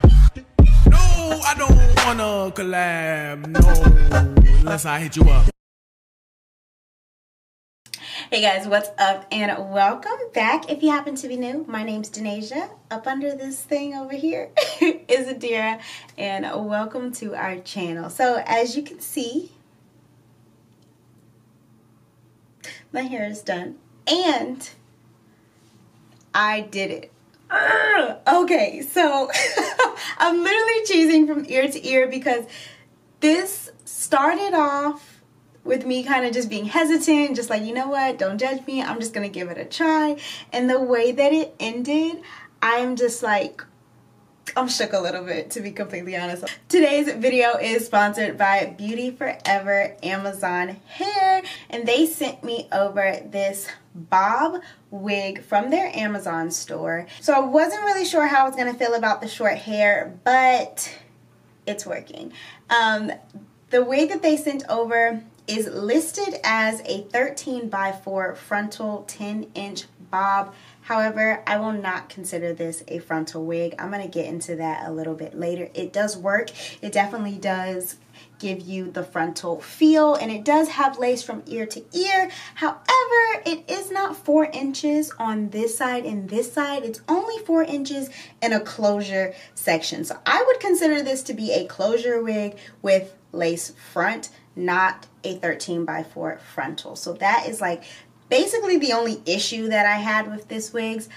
No, I don't wanna collab, no, unless I hit you up. Hey guys, what's up and welcome back. If you happen to be new, my name's Denasiha. Up under this thing over here is Adira, and welcome to our channel. So as you can see, my hair is done and I did it. Okay, so I'm literally cheesing from ear to ear because this started off with me kind of just being hesitant, just like, you know what, don't judge me, I'm just gonna give it a try. And the way that it ended, I'm just like, I'm shook a little bit, to be completely honest. Today's video is sponsored by Beauty Forever Amazon Hair, and they sent me over this bob wig from their Amazon store. So I wasn't really sure how I was gonna feel about the short hair, but it's working. The wig that they sent over is listed as a 13x4 frontal 10-inch bob. However, I will not consider this a frontal wig. I'm going to get into that a little bit later. It does work. It definitely does give you the frontal feel, and it does have lace from ear to ear. However, it is not 4 inches on this side and this side. It's only 4 inches in a closure section. So I would consider this to be a closure wig with lace front, not a 13x4 frontal. So that is like basically the only issue that I had with this wigs.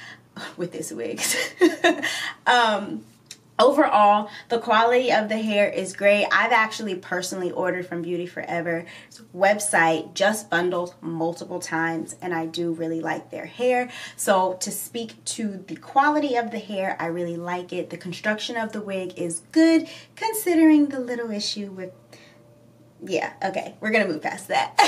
Overall, the quality of the hair is great. I've actually personally ordered from Beauty Forever's website just bundles multiple times, and I do really like their hair. So to speak to the quality of the hair, I really like it. The construction of the wig is good, considering the little issue with, yeah, okay, we're gonna move past that.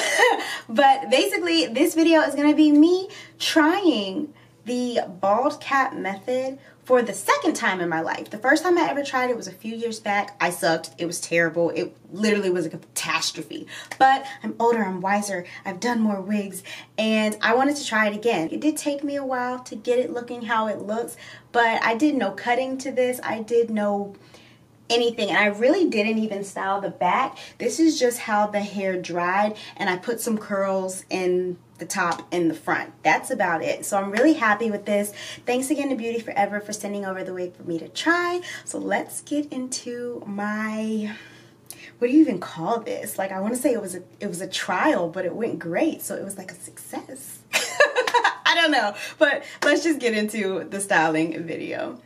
But basically, this video is gonna be me trying the bald cap method for the second time in my life. The first time I ever tried it was a few years back. I sucked. It was terrible. It literally was a catastrophe. But I'm older, I'm wiser, I've done more wigs, and I wanted to try it again. It did take me a while to get it looking how it looks, but I did no cutting to this. I did no anything, and I really didn't even style the back. This is just how the hair dried, and I put some curls in the top and the front. That's about it. So I'm really happy with this. Thanks again to Beauty Forever for sending over the wig for me to try. So let's get into my, what do you even call this? Like, I want to say it was a trial, but it went great, so it was like a success. I don't know, but let's just get into the styling video.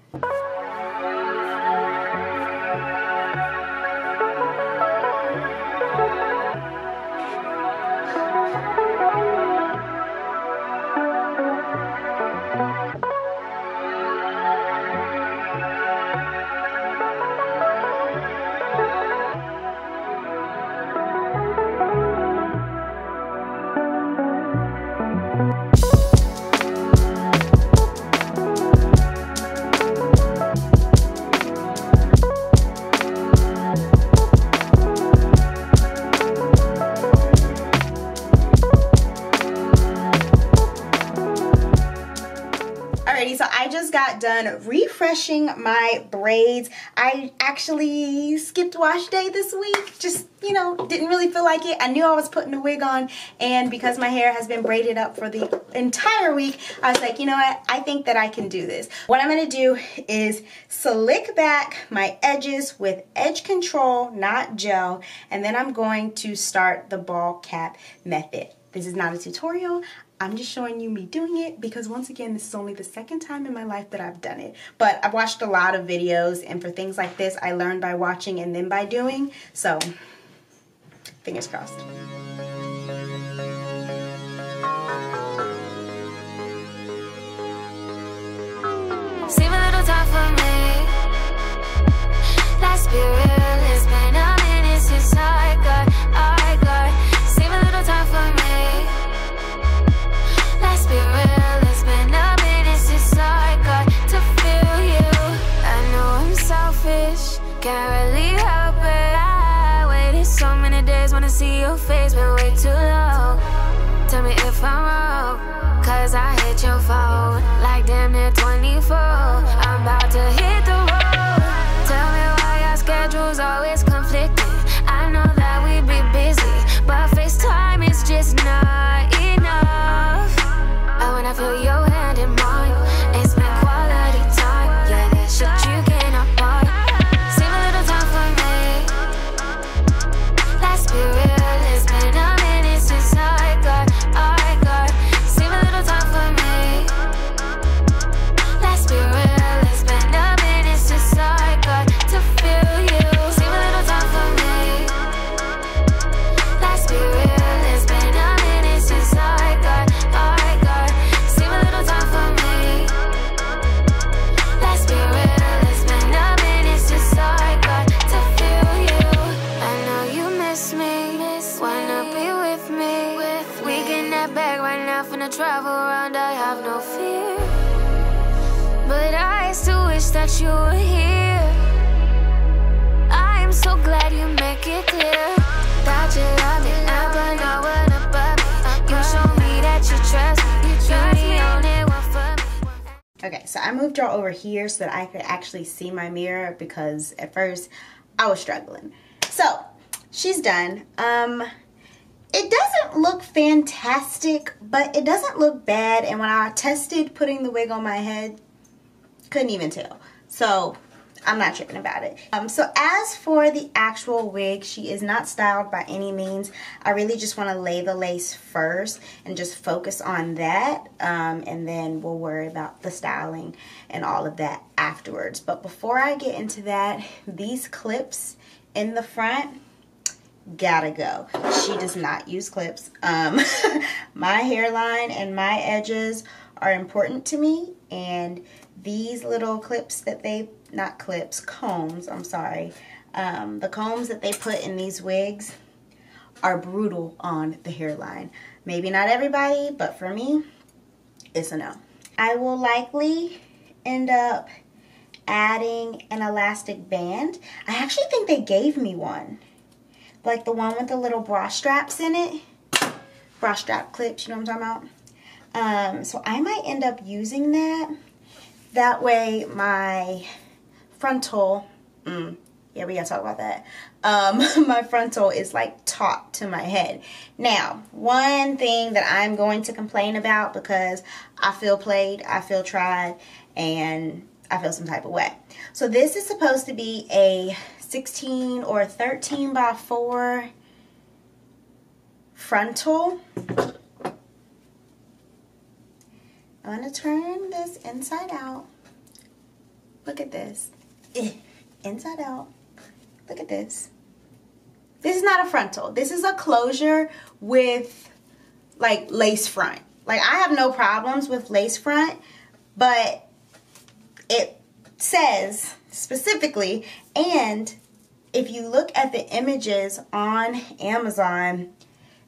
So I just got done refreshing my braids. I actually skipped wash day this week. Just, you know, didn't really feel like it. I knew I was putting a wig on, and because my hair has been braided up for the entire week, I was like, you know what? I think that I can do this. What I'm going to do is slick back my edges with edge control, not gel, and then I'm going to start the ball cap method. This is not a tutorial. I'm just showing you me doing it because, once again, this is only the second time in my life that I've done it. But I've watched a lot of videos, and for things like this, I learned by watching and then by doing. So, fingers crossed. Save a little time for me. Let's be real, it's been a minute since I got. Save a little time for me. Let's be real, it's been a minute since I got to feel you. I know I'm selfish, can't really help it. I waited so many days, wanna see your face, been way too long. Tell me if I'm wrong, cause I hit your phone like damn near 24. I'm about to hit the road. that you were here. I am so glad you make it clear that you love me, never know what above me. You show me that you trust me. You're the only one for me. Okay, so I moved y'all over here so that I could actually see my mirror, because at first I was struggling. So she's done. It doesn't look fantastic, but it doesn't look bad. And when I tested putting the wig on my head, couldn't even tell. So I'm not tripping about it. So as for the actual wig, she is not styled by any means. I really just want to lay the lace first and just focus on that. And then we'll worry about the styling and all of that afterwards. But before I get into that, these clips in the front, gotta go. She does not use clips. My hairline and my edges are important to me, and these little clips that they, not clips, combs, I'm sorry, the combs that they put in these wigs are brutal on the hairline. Maybe not everybody, but for me, it's a no. I will likely end up adding an elastic band. I actually think they gave me one, like the one with the little bra straps in it. Bra strap clips, you know what I'm talking about? So I might end up using that. That way my frontal, yeah, we gotta talk about that. My frontal is like taut to my head. Now, one thing that I'm going to complain about, because I feel played, I feel tried, and I feel some type of way. So this is supposed to be a 16 or 13 by 4 frontal. I'm going to turn this inside out. Look at this. Inside out. Look at this. This is not a frontal. This is a closure with like lace front. Like, I have no problems with lace front, but it says specifically, and if you look at the images on Amazon,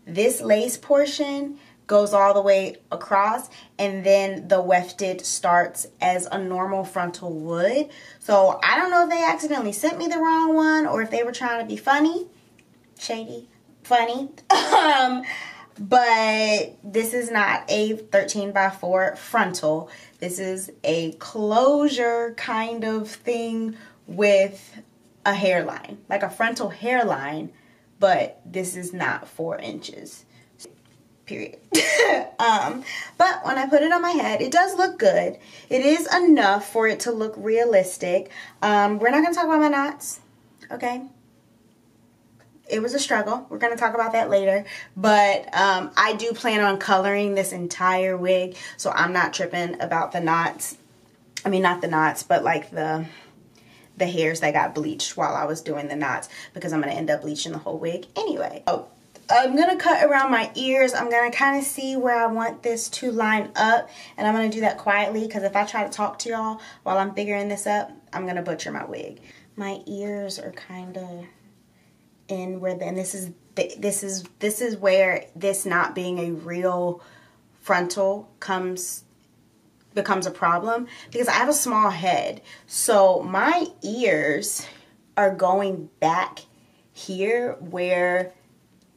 this lace portion goes all the way across, and then the wefted starts as a normal frontal would. So I don't know if they accidentally sent me the wrong one, or if they were trying to be funny, shady, funny. But this is not a 13 by 4 frontal. This is a closure kind of thing with a hairline, like a frontal hairline, but this is not 4 inches, period. But when I put it on my head, it does look good. It is enough for it to look realistic. We're not going to talk about my knots, okay? It was a struggle. We're going to talk about that later. But I do plan on coloring this entire wig, so I'm not tripping about the knots. I mean, not the knots, but like the hairs that got bleached while I was doing the knots, because I'm going to end up bleaching the whole wig anyway. Oh, I'm going to cut around my ears. I'm going to kind of see where I want this to line up, and I'm going to do that quietly, because if I try to talk to y'all while I'm figuring this up, I'm going to butcher my wig. My ears are kind of in where and this is where this not being a real frontal becomes a problem, because I have a small head. So my ears are going back here where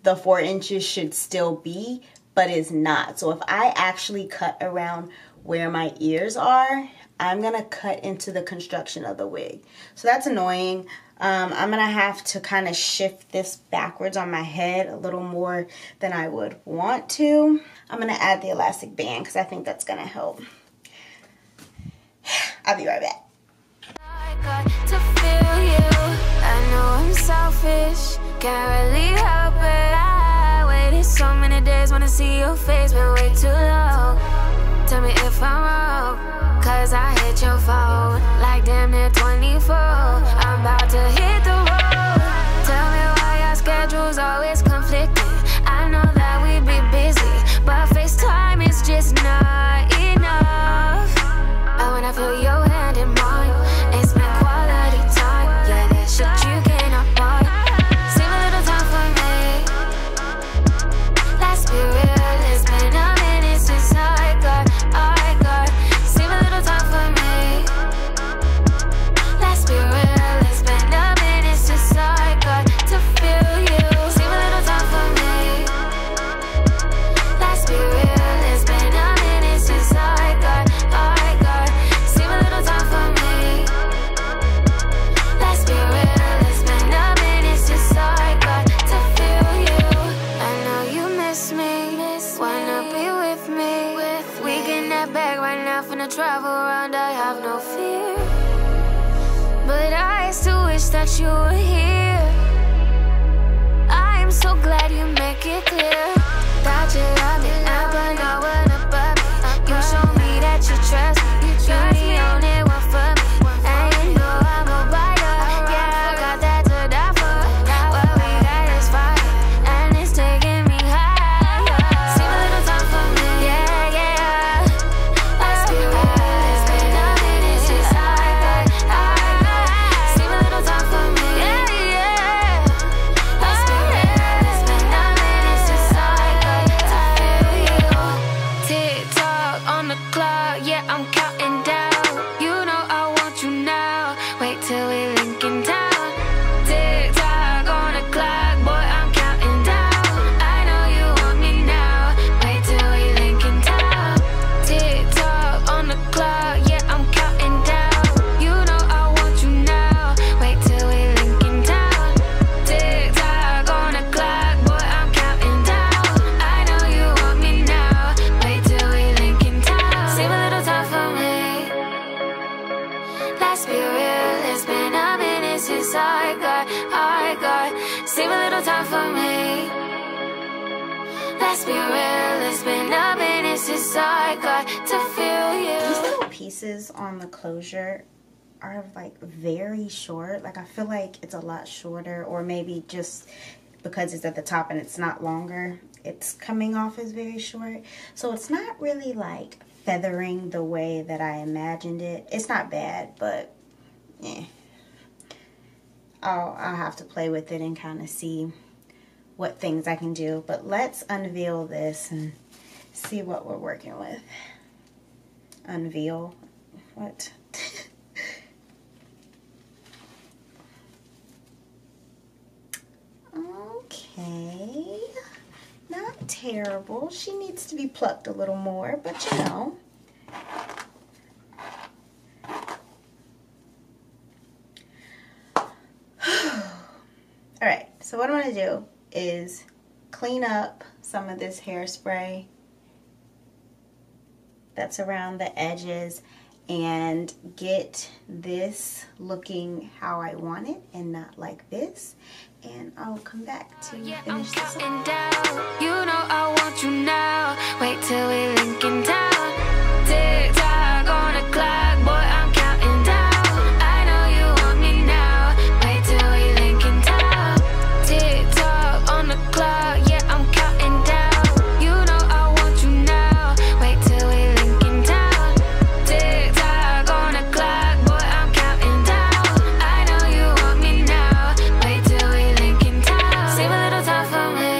the 4 inches should still be, but is not. So if I actually cut around where my ears are, I'm gonna cut into the construction of the wig. So that's annoying. I'm gonna have to kind of shift this backwards on my head a little more than I would want to. I'm gonna add the elastic band because I think that's gonna help. I'll be right back. I got to feel you. I know I'm selfish, can't really help it. I waited so many days, wanna see your face, been way too long. Tell me if I'm wrong, cause I hit your phone like damn near 24. I'm about to hit the road. Tell me why our schedule's always conflicting. I know that we be busy, but FaceTime is just not enough. I wanna feel your hand in mine and spend quality time. Yeah, that shit you cannot buy. Save a little time for me. Let's be real, it's been a minute since I got. Save a little time for me. travel around, I have no fear. But I still wish that you were here. I am so glad you make it clear that you love me, but not what above me. You show me that you trust me. You're the only one for me. And you know I'm a biter. Yeah, I got that to die for. What we got is fire, and it's taking me higher. Save a little time for me. Yeah, yeah. Let's be real. It's been a minute since I got. Save a little time for me. Yeah, yeah. Let's be real. It's been a minute since I got to feel you. Tick tock on the clock. Yeah, I'm counting down. You know I want you now. Wait till we link in town. Tick tock on the clock, boy, I'm counting down. I know you want me now. Wait till we link in town. Tick tock on the clock, yeah, I'm counting down. You know I want you now. Wait till we link in town. Tick tock on the clock, boy, I'm counting down. I know you want me now. Wait till we link in town. Save a little time for me. Let's be real, it's been a minute since I got. Save a little time for me. Let's be real, it's been a minute since I got to feel These you. little pieces on the closure are like very short. Like I feel like it's a lot shorter, or maybe just because it's at the top and it's not longer, it's coming off as very short. So it's not really like feathering the way that I imagined it. It's not bad, but yeah. I'll have to play with it and kind of see what things I can do. But let's unveil this and see what we're working with. Unveil? What? Okay. Not terrible. She needs to be plucked a little more, but you know. Alright, so what I'm going to do is clean up some of this hairspray that's around the edges and get this looking how I want it and not like this. And I'll come back to finish this up. You know I want you now. Wait till we link in town. Tick tock on the clock, boy, I'm counting down. I know you want me now. Wait till we link in town. Tick tock on the clock, yeah, I'm counting down. You know I want you now. Wait till we link in town. Tick tock on the clock, boy, I'm counting down. I know you want me now. Wait till we link in town. Save a little time for me.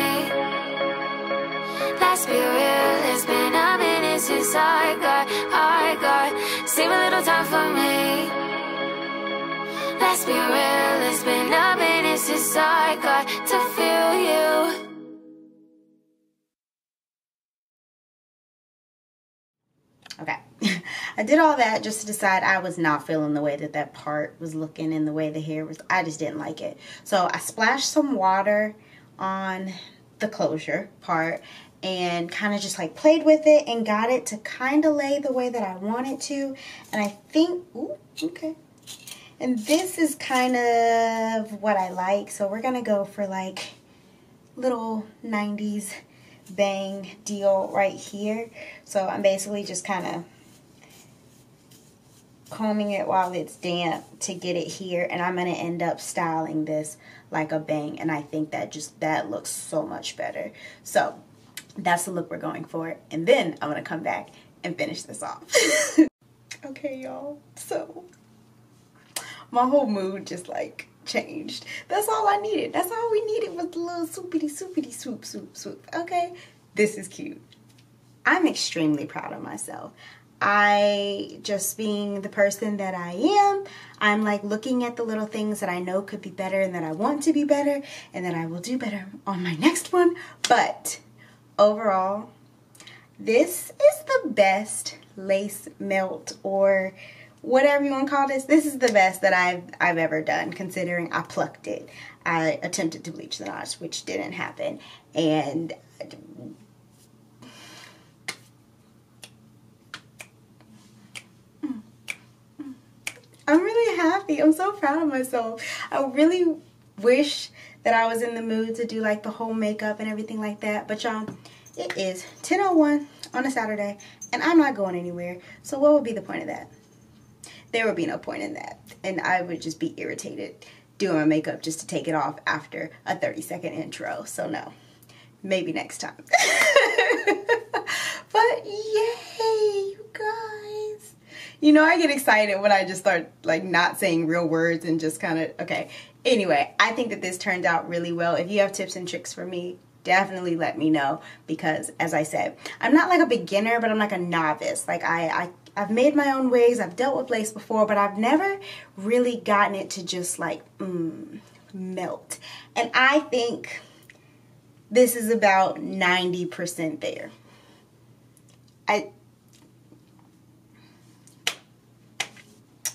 Let's be real, it's been a minute since I got. Save a little time for me. Let's be real, it's been a minute since I got to feel you. Okay, I did all that just to decide I was not feeling the way that that part was looking and the way the hair was. I just didn't like it. So I splashed some water on the closure part and kind of just like played with it and got it to kind of lay the way that I want it to. And I think, ooh, okay. And this is kind of what I like. So we're going to go for like little 90s bang deal right here. So I'm basically just kind of combing it while it's damp to get it here, and I'm going to end up styling this like a bang, and I think that looks so much better. So that's the look we're going for, and then I'm going to come back and finish this off. Okay, y'all, so my whole mood just like changed. That's all I needed. That's all we needed was the little swoopity swoop swoop. Okay, this is cute. I'm extremely proud of myself. I, just being the person that I am, I'm like looking at the little things that I know could be better and that I want to be better and that I will do better on my next one. But overall, this is the best lace melt or whatever you want to call this. This is the best that I've ever done, considering I plucked it. I attempted to bleach the knots, which didn't happen. And I'm really happy. I'm so proud of myself. I really wish that I was in the mood to do like the whole makeup and everything like that. But y'all, it is 10:01 on a Saturday and I'm not going anywhere. So what would be the point of that? There would be no point in that. And I would just be irritated doing my makeup just to take it off after a 30-second intro. So no, maybe next time. But yay, you guys. You know, I get excited when I just start like not saying real words and just kind of, okay. Anyway, I think that this turned out really well. If you have tips and tricks for me, definitely let me know, because as I said, I'm not like a beginner, but I'm like a novice. Like I've made my own wigs, I've dealt with lace before, but I've never really gotten it to just like melt. And I think this is about 90% there.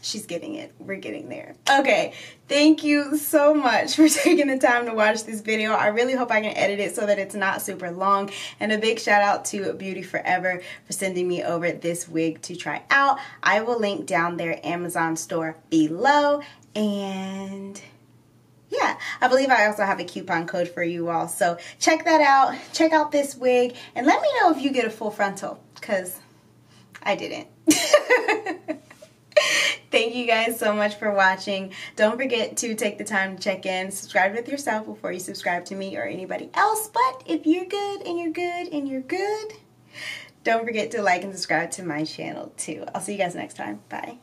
She's getting it. We're getting there. Okay, thank you so much for taking the time to watch this video. I really hope I can edit it so that it's not super long. And a big shout out to Beauty Forever for sending me over this wig to try out. I will link down their Amazon store below. And yeah, I believe I also have a coupon code for you all. So check that out. Check out this wig. And let me know if you get a full frontal, because I didn't. Thank you guys so much for watching. Don't forget to take the time to check in, subscribe with yourself before you subscribe to me or anybody else. But if you're good and you're good and you're good, don't forget to like and subscribe to my channel too. I'll see you guys next time. Bye.